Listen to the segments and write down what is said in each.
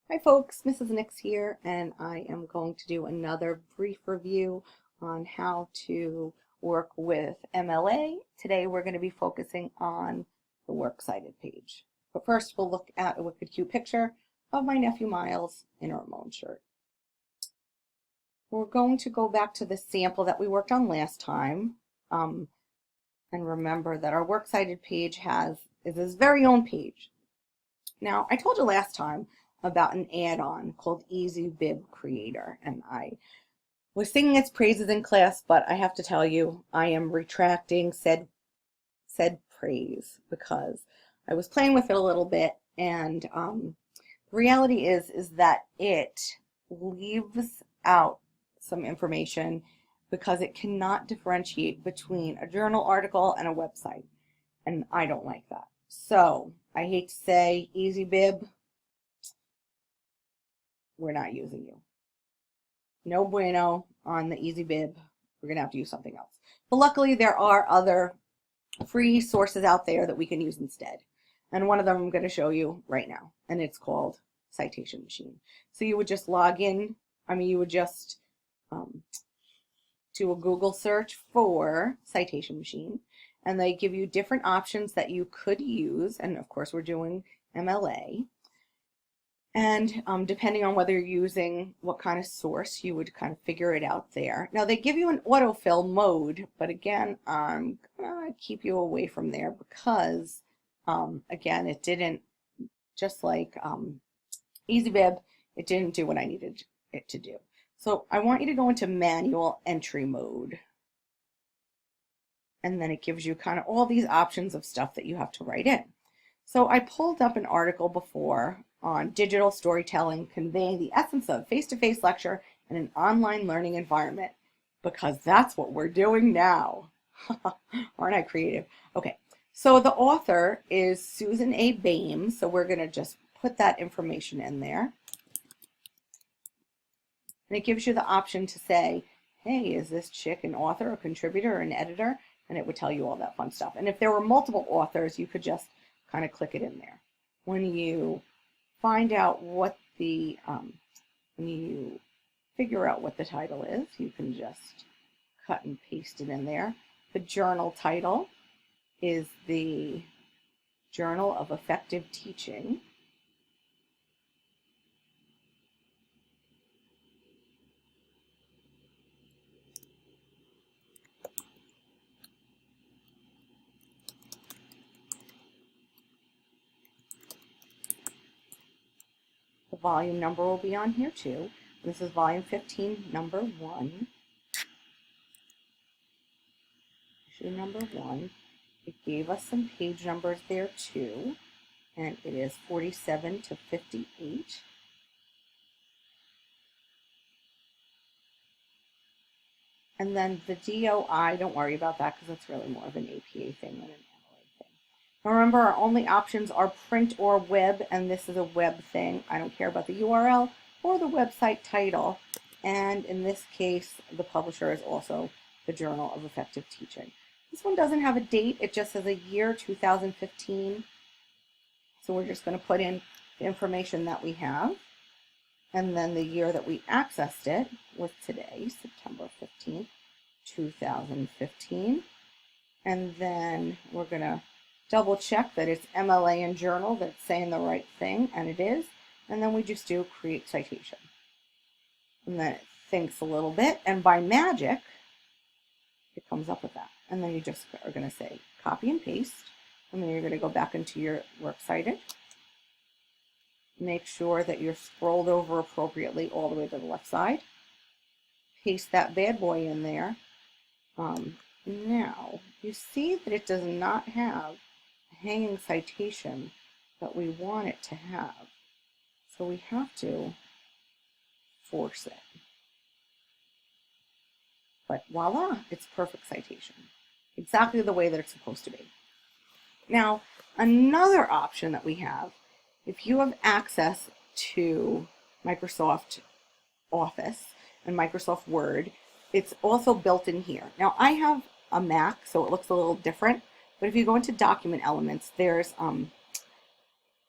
Hi folks, Mrs. Nix here, and I am going to do another brief review on how to work with MLA. Today we're going to be focusing on the Works Cited page. But first we'll look at a wicked cute picture of my nephew Miles in a Ramon shirt. We're going to go back to the sample that we worked on last time, and remember that our Works Cited page is his very own page. Now, I told you last time about an add-on called Easy Bib Creator, and I was singing its praises in class, but I have to tell you, I am retracting said praise because I was playing with it a little bit, and the reality is that it leaves out some information because it cannot differentiate between a journal article and a website, and I don't like that. So I hate to say, Easy Bib, we're not using you. No bueno on the Easy Bib. We're going to have to use something else. But luckily, there are other free sources out there that we can use instead. And one of them I'm going to show you right now. And it's called Citation Machine. So you would just log in. You would just do a Google search for Citation Machine. And they give you different options that you could use. And of course, we're doing MLA. And depending on whether you're using what kind of source, you would kind of figure it out there. Now, they give you an autofill mode, but again, I'm going to keep you away from there because, again, it didn't, just like EasyBib, it didn't do what I needed it to do. So I want you to go into manual entry mode. And then it gives you kind of all these options of stuff that you have to write in. So I pulled up an article before on digital storytelling, conveying the essence of face-to-face lecture in an online learning environment, because that's what we're doing now. Aren't I creative? Okay, so the author is Susan A. Baim, so we're going to just put that information in there. And it gives you the option to say, hey, is this chick an author, a contributor, or an editor? And it would tell you all that fun stuff. And if there were multiple authors, you could just kind of click it in there. When you find out what the, when you figure out what the title is, you can just cut and paste it in there. The journal title is the Journal of Effective Teaching. The volume number will be on here too. This is volume 15, number 1. Issue number 1. It gave us some page numbers there too, and it is 47 to 58. And then the DOI, don't worry about that because it's really more of an APA thing than an MLA thing. Remember, our only options are print or web, and this is a web thing. I don't care about the URL or the website title. And in this case, the publisher is also the Journal of Effective Teaching. This one doesn't have a date. It just says a year, 2015. So we're just going to put in the information that we have. And then the year that we accessed it was today, September 15th, 2015. And then we're going to double check that it's MLA and journal, that it's saying the right thing, and it is. And then we just do create citation. And then it thinks a little bit, and by magic, it comes up with that. And then you just are going to say copy and paste, and then you're going to go back into your Works Cited. Make sure that you're scrolled over appropriately all the way to the left side. Paste that bad boy in there. Now, you see that it does not have a hanging citation that we want it to have. So we have to force it. But voila, it's perfect citation. Exactly the way that it's supposed to be. Now, another option that we have, if you have access to Microsoft Office and Microsoft Word, it's also built in here. Now, I have a Mac, so it looks a little different, but if you go into document elements, there's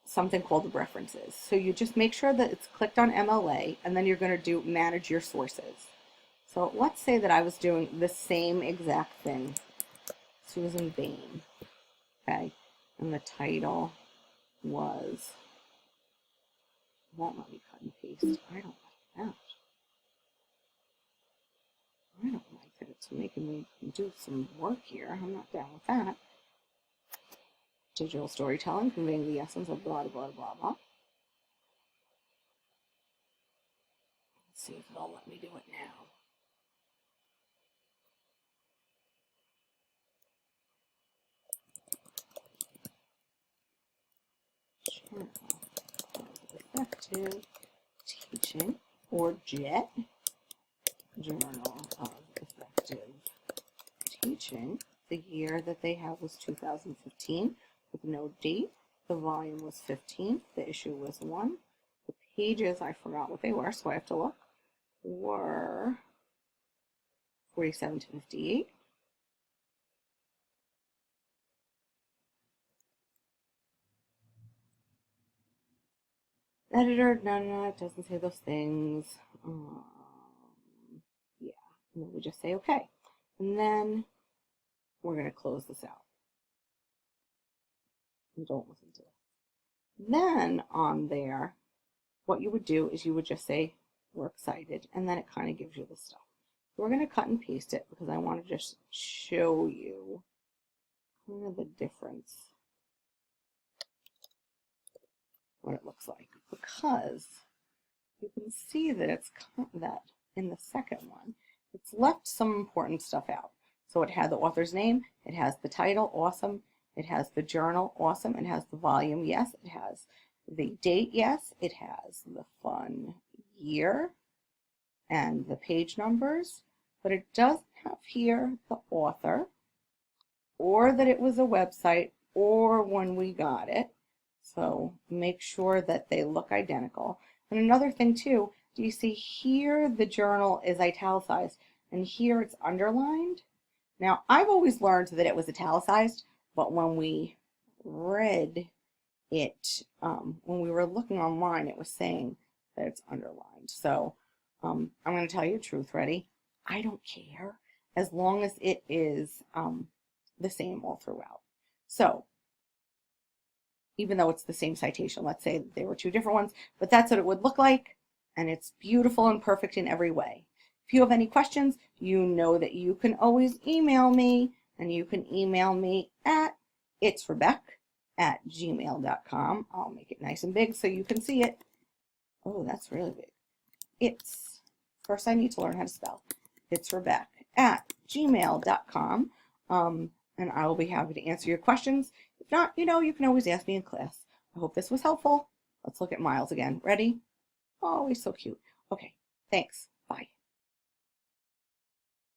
something called references. So you just make sure that it's clicked on MLA, and then you're going to do manage your sources. So let's say that I was doing the same exact thing, Susan Bain, okay, and the title was, won't let me cut and paste. I don't like that. I don't like that it's making me do some work here. I'm not down with that. Digital storytelling, conveying the essence of blah, blah, blah, blah. Let's see if it'll let me do it now. Journal of Effective Teaching, or JET, Journal of Effective Teaching. The year that they have was 2015 with no date. The volume was 15. The issue was 1. The pages, I forgot what they were, so I have to look, were 47 to 58. Editor, no, it doesn't say those things. Yeah, and then we just say okay. And then we're going to close this out. And don't listen to it. Then on there, what you would do is you would just say works cited, and then it kind of gives you the stuff. We're going to cut and paste it because I want to just show you kind of the difference, what it looks like, because you can see that it's that in the second one, it's left some important stuff out. So it had the author's name, it has the title, awesome, it has the journal, awesome, it has the volume, yes, it has the date, yes, it has the fun year and the page numbers, but it doesn't have here the author, or that it was a website, or when we got it. So make sure that they look identical. And another thing too, do you see here the journal is italicized and here it's underlined? Now I've always learned that it was italicized, but when we read it, when we were looking online, it was saying that it's underlined. So I'm going to tell you the truth, ready? I don't care as long as it is the same all throughout. So even though it's the same citation, let's say they were 2 different ones, but that's what it would look like, and it's beautiful and perfect in every way. If you have any questions, you know that you can always email me, and you can email me at itsrebecca@gmail.com. I'll make it nice and big so you can see it. Oh, that's really big. It's, first I need to learn how to spell. itsrebecca@gmail.com. And I will be happy to answer your questions. If not, you know, you can always ask me in class. I hope this was helpful. Let's look at Miles again. Ready? Oh, he's so cute. Okay, thanks. Bye.